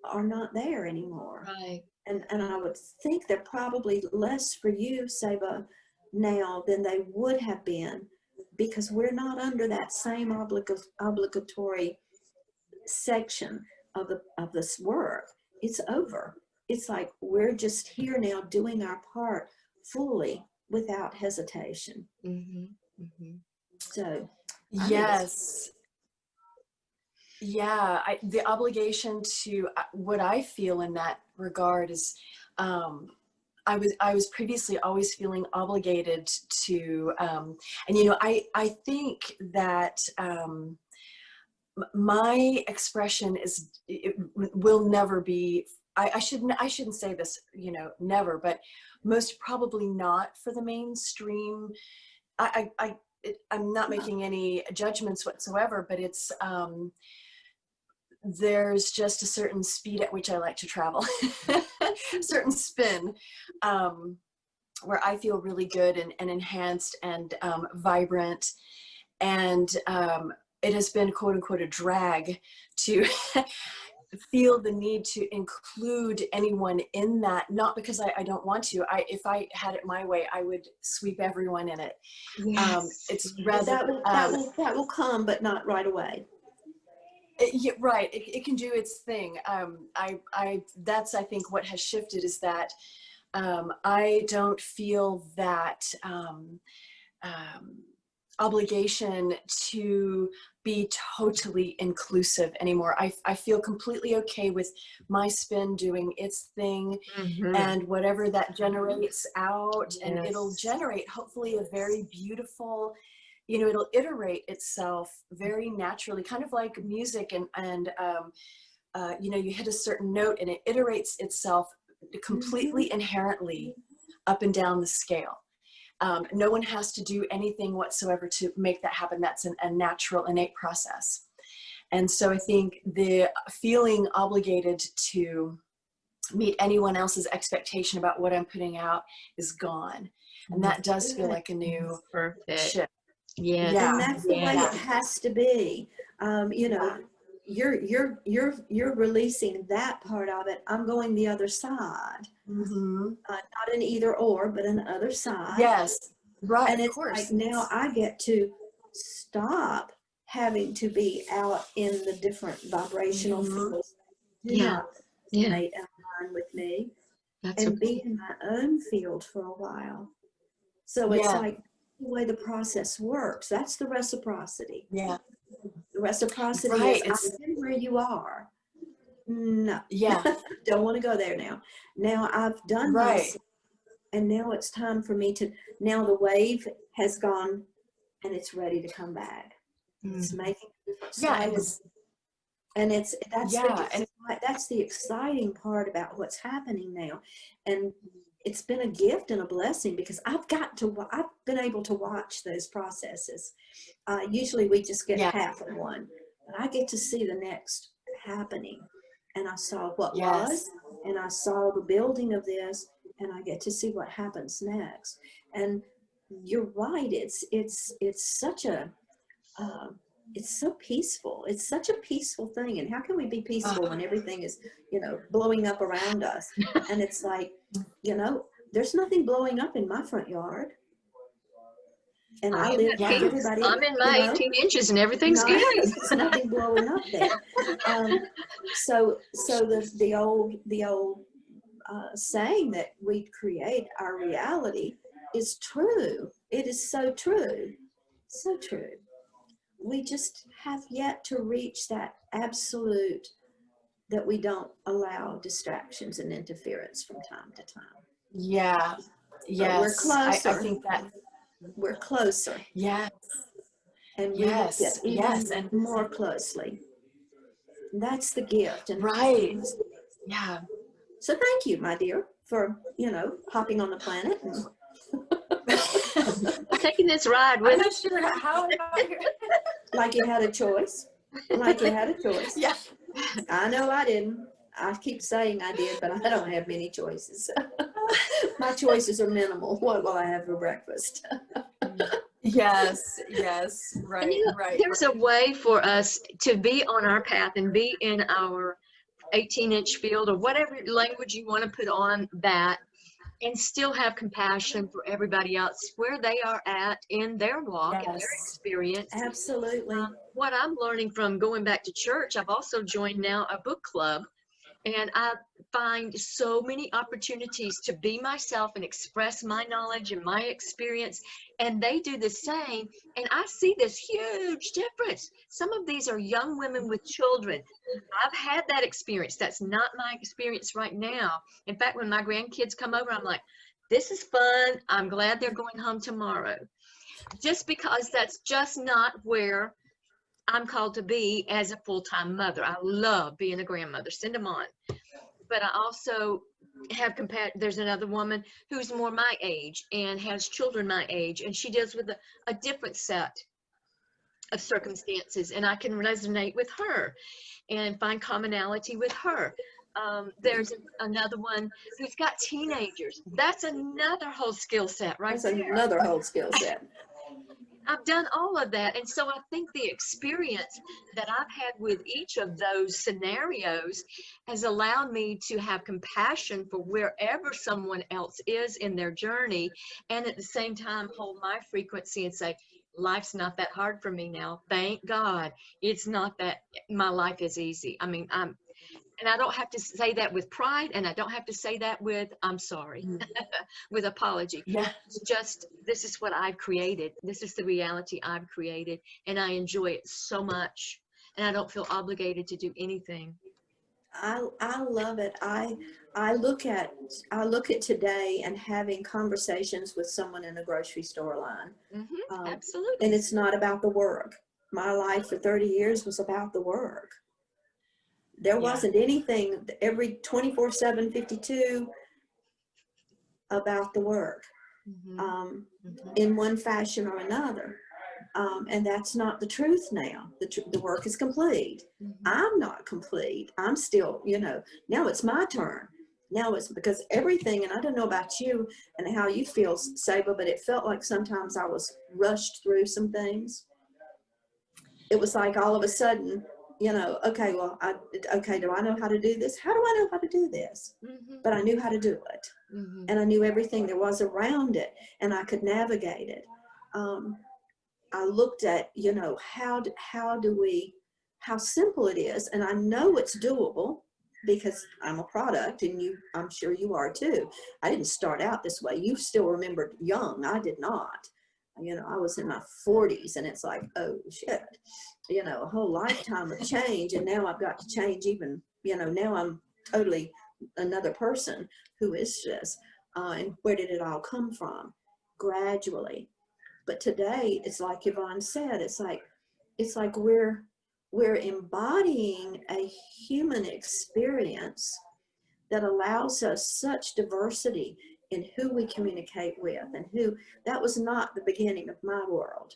are not there anymore. Right. And I would think they're probably less for you, Ceiba, now than they would have been, because we're not under that same obligatory section of this work. It's over. It's like we're just here now doing our part fully without hesitation. So yes. Yeah, the obligation to what I feel in that regard is I was previously always feeling obligated to, and you know, I think that my expression will never be, I shouldn't say this, you know, never, but most probably not for the mainstream. I'm not making any judgments whatsoever, but it's, there's just a certain speed at which I like to travel, certain spin, where I feel really good and enhanced and vibrant. And it has been, quote unquote, a drag to feel the need to include anyone in that, not because I don't want to. If I had it my way, I would sweep everyone in it. Yes. It's rather that will come, but not right away. Right. It can do its thing. That's, I think, what has shifted is that I don't feel that obligation to be totally inclusive anymore. I feel completely okay with my spin doing its thing and whatever that generates out, and it'll generate hopefully a very beautiful, you know, it'll iterate itself very naturally, kind of like music, and you know, you hit a certain note and it iterates itself completely inherently up and down the scale. No one has to do anything whatsoever to make that happen. That's a natural, innate process. And so I think the feeling obligated to meet anyone else's expectation about what I'm putting out is gone. And that does feel like a new shift. Yeah. And that's the way it has to be. You know, you're releasing that part of it. I'm going the other side. Not an either or, but an other side. Yes, right. And of it's course. like now I get to stop having to be out in the different vibrational fields. Do not resonate and align with me. And be in my own field for a while. So it's like the way the process works. That's the reciprocity. Yeah. The reciprocity is I've been where you are. No. Yeah. Don't want to go there now. Now I've done this, and now it's time for me to, now the wave has gone and it's ready to come back. It's making different cycles. And that's the exciting part about what's happening now. And it's been a gift and a blessing because I've been able to watch those processes. Usually we just get half of one, but I get to see the next happening. And I saw what was, and I saw the building of this, and I get to see what happens next. And you're right. It's such a, it's so peaceful. It's such a peaceful thing. And how can we be peaceful when everything is, blowing up around us? And it's like, there's nothing blowing up in my front yard. And I live like everybody. I'm in my 18 inches and everything's good. There's nothing blowing up there. So the old saying that we create our reality is true. It is so true. So true. We just have yet to reach that absolute, that we don't allow distractions and interference from time to time. Yeah. Yes. But we're closer. I think that we're closer. Yes. And we will get even more closely. And that's the gift. And yeah. So thank you, my dear, for, hopping on the planet and taking this ride with. I'm not sure how like you had a choice. Like you had a choice. Yeah. I know I didn't. I keep saying I did, but I don't have many choices. My choices are minimal. What will I have for breakfast? Yes, right, right. There's a way for us to be on our path and be in our 18-inch field or whatever language you want to put on that, and still have compassion for everybody else where they are at in their walk and their experience. Absolutely. What I'm learning from going back to church, I've also joined now a book club, and I find so many opportunities to be myself and express my knowledge and my experience, and they do the same, and I see this huge difference. Some of these are young women with children. I've had that experience. That's not my experience right now. In fact, when my grandkids come over, I'm like, this is fun. I'm glad they're going home tomorrow. Just because that's just not where I'm called to be as a full-time mother. I love being a grandmother. Send them on. But I also have there's another woman who's more my age and has children my age, and she deals with a different set of circumstances, and I can resonate with her and find commonality with her. There's another one who's got teenagers. That's another whole skill set, right? That's another whole skill set. I've done all of that. And so I think the experience that I've had with each of those scenarios has allowed me to have compassion for wherever someone else is in their journey. And at the same time, hold my frequency and say, life's not that hard for me now. Thank God. It's not that my life is easy. I mean, and I don't have to say that with pride, and I don't have to say that with, I'm sorry, with apology. Yeah. It's just, this is what I've created. This is the reality I've created, and I enjoy it so much, and I don't feel obligated to do anything. I love it. I look at today and having conversations with someone in a grocery store line. Absolutely. And it's not about the work. My life for 30 years was about the work. There wasn't anything every 24/7, 52 about the work in one fashion or another. And that's not the truth now. The work is complete. I'm not complete. I'm still, now it's my turn. Now it's because everything, and I don't know about you and how you feel, Ceiba, but it felt like sometimes I was rushed through some things. It was like all of a sudden, you know, okay, well, okay, do I know how to do this? How do I know how to do this? But I knew how to do it. And I knew everything there was around it, and I could navigate it. I looked at, you know, how simple it is. And I know it's doable because I'm a product, and I'm sure you are too. I didn't start out this way. You still remembered young. I did not. You know, I was in my 40s, and it's like, oh shit, you know, a whole lifetime of change. And now I've got to change even, you know, now I'm totally another person. Who is this? And where did it all come from? Gradually. But today, it's like Yvonne said, it's like we're embodying a human experience that allows us such diversity in who we communicate with, and that was not the beginning of my world.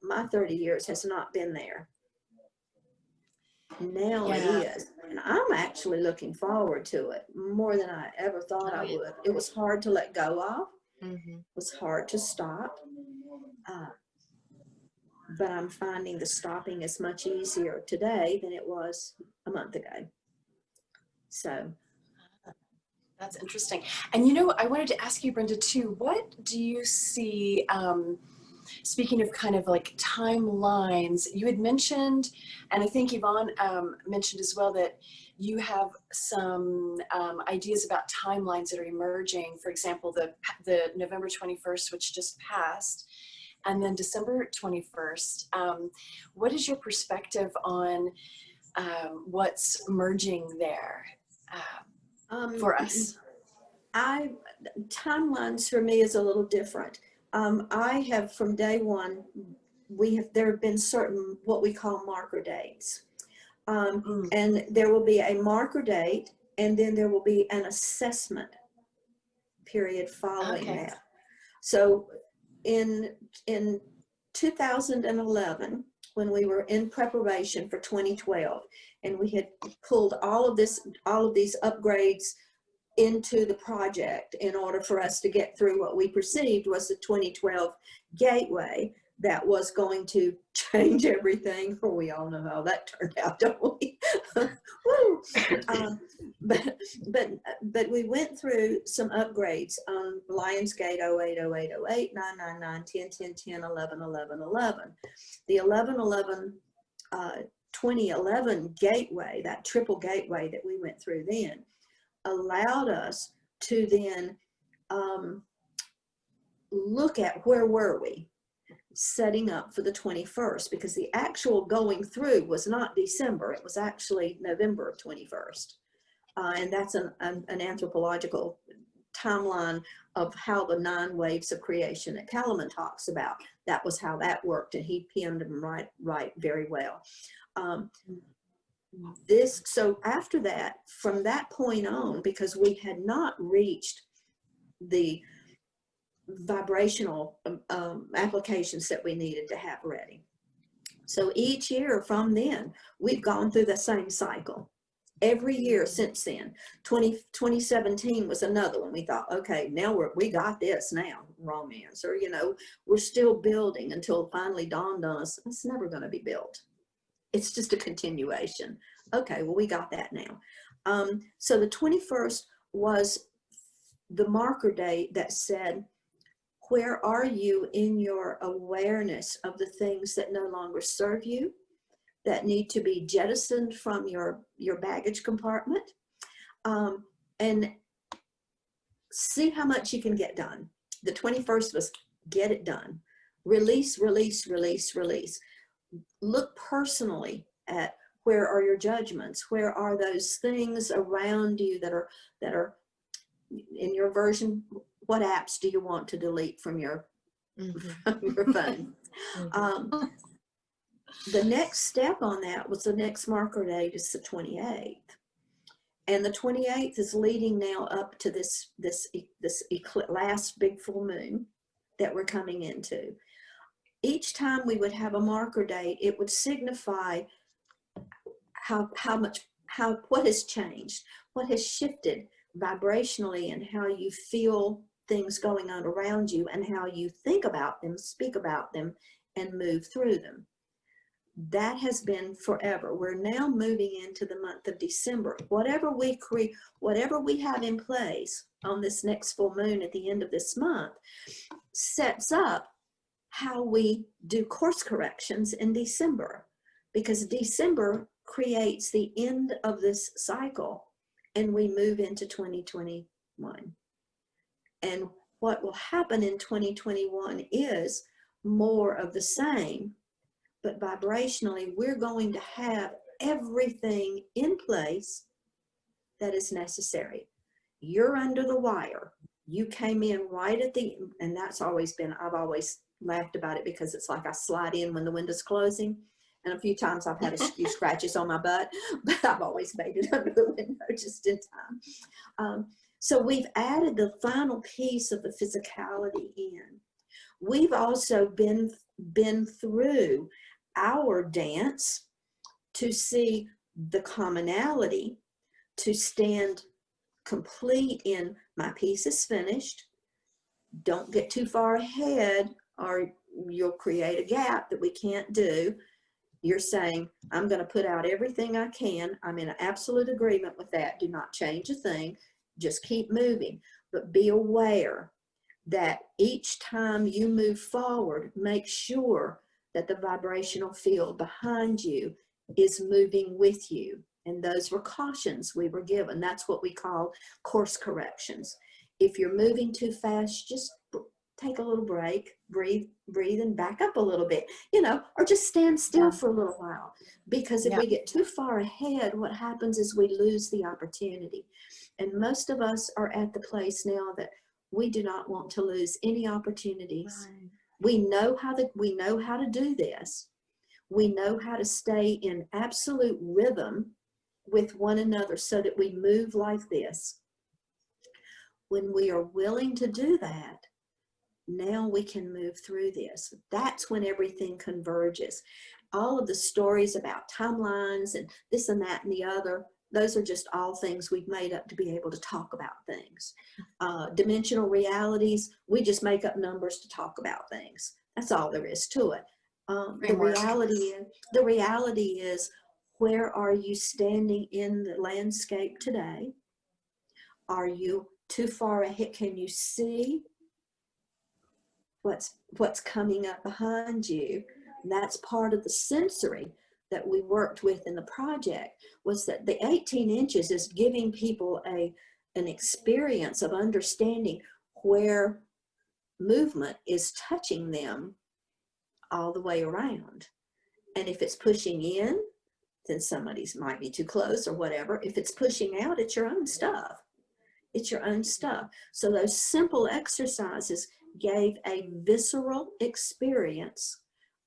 My 30 years has not been there. Now it is. And I'm actually looking forward to it more than I ever thought I would. It was hard to let go of. It was hard to stop. But I'm finding the stopping is much easier today than it was a month ago. So. That's interesting. And you know, I wanted to ask you, Brenda, too, what do you see, speaking of kind of like timelines, you had mentioned, and I think Yvonne mentioned as well, that you have some ideas about timelines that are emerging. For example, the November 21st, which just passed, and then December 21st. What is your perspective on what's emerging there? For us? Timelines for me is a little different. I have, from day one, there have been certain what we call marker dates. And there will be a marker date, and then there will be an assessment period following that. So in 2011, when we were in preparation for 2012, and we had pulled all of these upgrades into the project in order for us to get through what we perceived was the 2012 gateway that was going to change everything. Well, we all know how that turned out, don't we? Woo! But we went through some upgrades on Lionsgate 08, 08, 08, 999, 10, 10, 10, 11, 11, 11. The 11, 2011 gateway, that triple gateway that we went through then, allowed us to then look at where were we setting up for the 21st, because the actual going through was not December, it was actually November of 21st. And that's an anthropological timeline of how the 9 waves of creation that Kalaman talks about. That was how that worked, and he pinned them right very well. So after that, from that point on, because we had not reached the vibrational applications that we needed to have ready. So each year from then, we've gone through the same cycle. Every year since then. 2017 was another one. We thought, okay, now we got this now, romance, or, you know, we're still building until it finally dawned on us, it's never going to be built. It's just a continuation. Okay, well, we got that now. So the 21st was the marker date that said, where are you in your awareness of the things that no longer serve you, that need to be jettisoned from your baggage compartment, and see how much you can get done. The 21st was get it done. Release, release, release, release. Look personally at where are your judgments, where are those things around you that are in your version. What apps do you want to delete from your phone? The next step on that was the next marker date is the 28th. And the 28th is leading now up to this last big full moon that we're coming into. Each time we would have a marker date, it would signify what has changed, what has shifted vibrationally, and how you feel things going on around you, and how you think about them, speak about them, and move through them. That has been forever. We're now moving into the month of December. Whatever we have in place on this next full moon at the end of this month sets up how we do course corrections in December, because December creates the end of this cycle and we move into 2021. And what will happen in 2021 is more of the same, but vibrationally, we're going to have everything in place that is necessary. You're under the wire. You came in right at the, and that's always been, I've always laughed about it because it's like I slide in when the window's closing. And a few times I've had a few scratches on my butt, but I've always made it under the window just in time. So we've added the final piece of the physicality in. We've also been through our dance to see the commonality, to stand complete in my piece is finished. Don't get too far ahead or you'll create a gap that we can't do. You're saying, I'm going to put out everything I can. I'm in absolute agreement with that. Do not change a thing. Just keep moving. But be aware that each time you move forward, make sure that the vibrational field behind you is moving with you. And those were cautions we were given. That's what we call course corrections. If you're moving too fast, just take a little break, breathe, and back up a little bit, or just stand still for a little while. Because if we get too far ahead, what happens is we lose the opportunity. And most of us are at the place now that we do not want to lose any opportunities. Right. We know how to do this. We know how to stay in absolute rhythm with one another so that we move like this. When we are willing to do that, now we can move through this. That's when everything converges. All of the stories about timelines and this and that and the other, those are just all things we've made up to be able to talk about things. Dimensional realities, we just make up numbers to talk about things. That's all there is to it. The reality is, where are you standing in the landscape today? Are you too far ahead? Can you see what's coming up behind you? And that's part of the sensory that we worked with in the project, was that the 18 inches is giving people an experience of understanding where movement is touching them all the way around. And if it's pushing in, then somebody's might be too close or whatever. If it's pushing out, it's your own stuff. It's your own stuff. So those simple exercises gave a visceral experience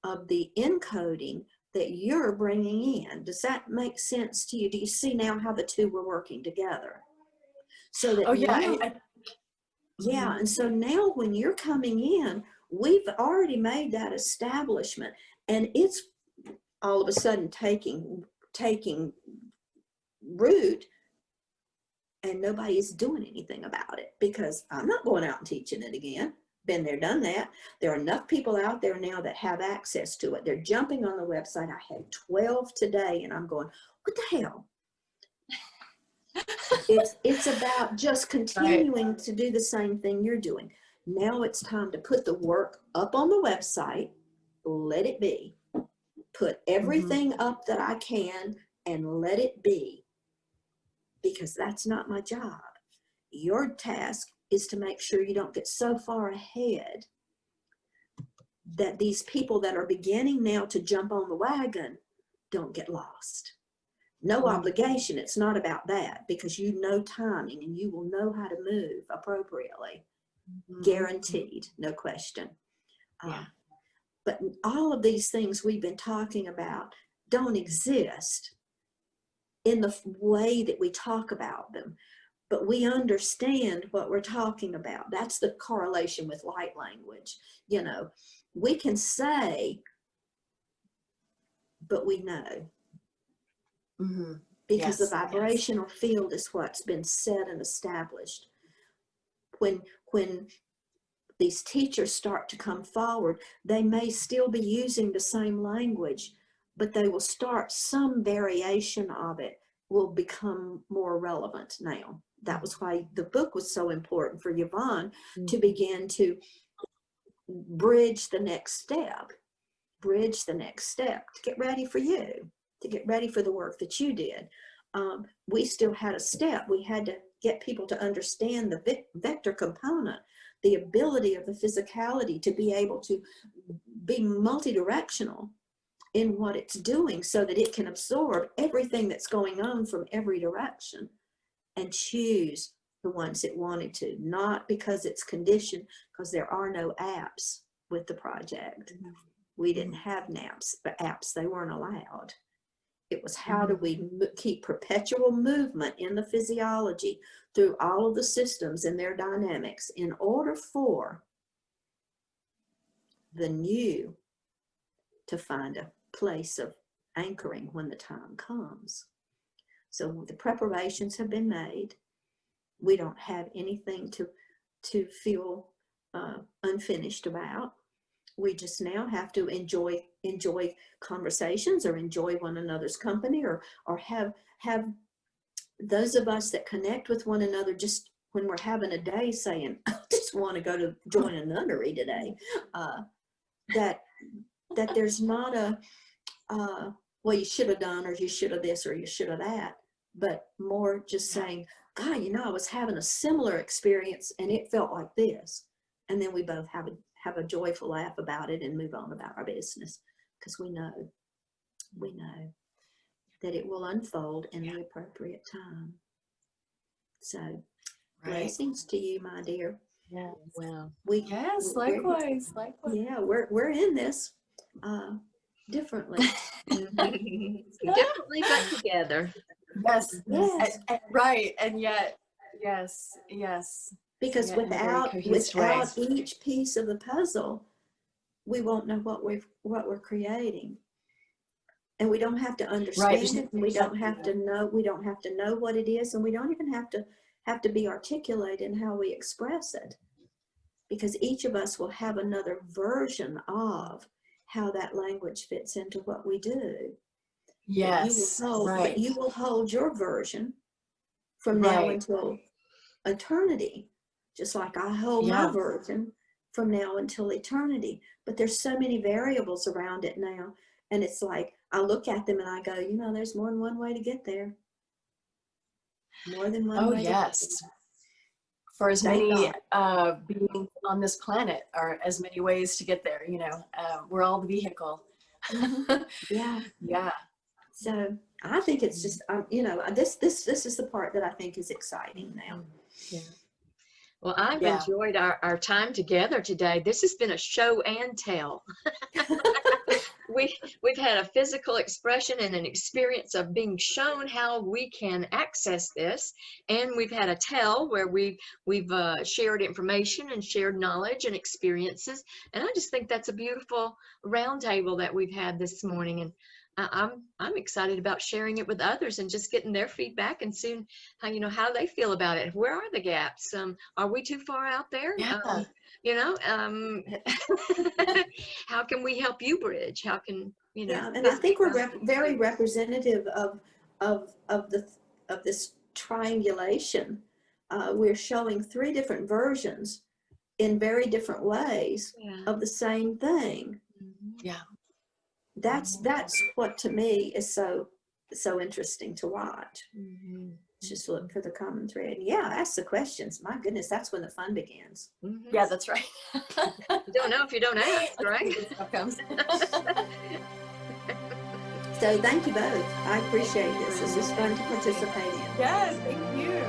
of the encoding that you're bringing in. Does that make sense to you? Do you see now how the two were working together? So that and so now when you're coming in, we've already made that establishment, and it's all of a sudden taking root, and nobody's doing anything about it, because I'm not going out and teaching it again. Been there, done that. There are enough people out there now that have access to it. They're jumping on the website. I had 12 today, and I'm going, what the hell? It's about just continuing to do the same thing you're doing. Now it's time to put the work up on the website, let it be. Put everything up that I can and let it be, because that's not my job. Your task is to make sure you don't get so far ahead that these people that are beginning now to jump on the wagon don't get lost. No obligation. It's not about that, because you know timing and you will know how to move appropriately. Guaranteed, no question. But all of these things we've been talking about don't exist in the way that we talk about them. But we understand what we're talking about. That's the correlation with light language. We can say, but we know. Because the vibrational field is what's been said and established. When these teachers start to come forward, they may still be using the same language, but they will start, some variation of it will become more relevant now. That was why the book was so important for Yvonne, to begin to bridge the next step, to get ready for you, to get ready for the work that you did. We still had a step. We had to get people to understand the vector component, the ability of the physicality to be able to be multidirectional in what it's doing, so that it can absorb everything that's going on from every direction and choose the ones it wanted to, not because it's conditioned, because there are no apps with the project. We didn't have naps, but apps, they weren't allowed. It was how do we keep perpetual movement in the physiology through all of the systems and their dynamics in order for the new to find a place of anchoring when the time comes. So the preparations have been made. We don't have anything to feel unfinished about. We just now have to enjoy conversations, or enjoy one another's company, or have those of us that connect with one another just when we're having a day saying, I just want to go to join a nunnery today. That there's not a, well, you should have done, or you should have this, or you should have that, but more just saying, God, I was having a similar experience and it felt like this. And then we both have a joyful laugh about it and move on about our business, because we know that it will unfold in the appropriate time. So blessings to you, my dear. Yeah. Wow. Likewise. Yeah, we're in this differently. Differently, but together. Yes. Yes. Right. And yet, yes. Because Yeah, in a very without cohesive way. each piece of the puzzle, we won't know what we're creating. And we don't have to understand it, and we don't have to know what it is, and we don't even have to be articulate in how we express it. Because each of us will have another version of how that language fits into what we do. Yes. But you will hold your version from now until eternity, just like I hold my version from now until eternity. But there's so many variables around it now, and it's like I look at them and I go, there's more than one way to get there. More than one way. Oh yes. For as many beings on this planet, are as many ways to get there. We're all the vehicle. Yeah. So I think it's just this is the part that I think is exciting now. Yeah. Well, I've enjoyed our time together today. This has been a show and tell. We've had a physical expression and an experience of being shown how we can access this, and we've had a tell where we've shared information and shared knowledge and experiences, and I just think that's a beautiful roundtable that we've had this morning, and I'm excited about sharing it with others and just getting their feedback and seeing how they feel about it. Where are the gaps? Are we too far out there? Yeah. How can we help you bridge? How can Yeah, and I think we're very representative of this triangulation. We're showing 3 different versions in very different ways of the same thing. Yeah. That's what to me is so interesting to watch. Just look for the common thread. Yeah, ask the questions. My goodness, that's when the fun begins. Yeah, that's right. You don't know if you don't ask, right? So thank you both. I appreciate this. This is fun to participate in. Yes, thank you.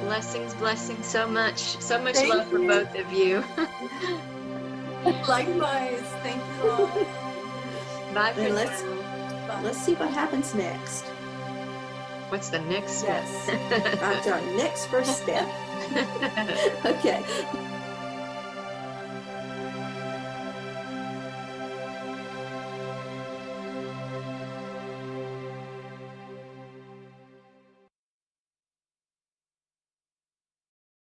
Blessings, so much Thank love for you. both of you. Likewise, thank you all. Bye for Then now. let's see what happens next. What's the next step? Yes. That's our next first step. Okay.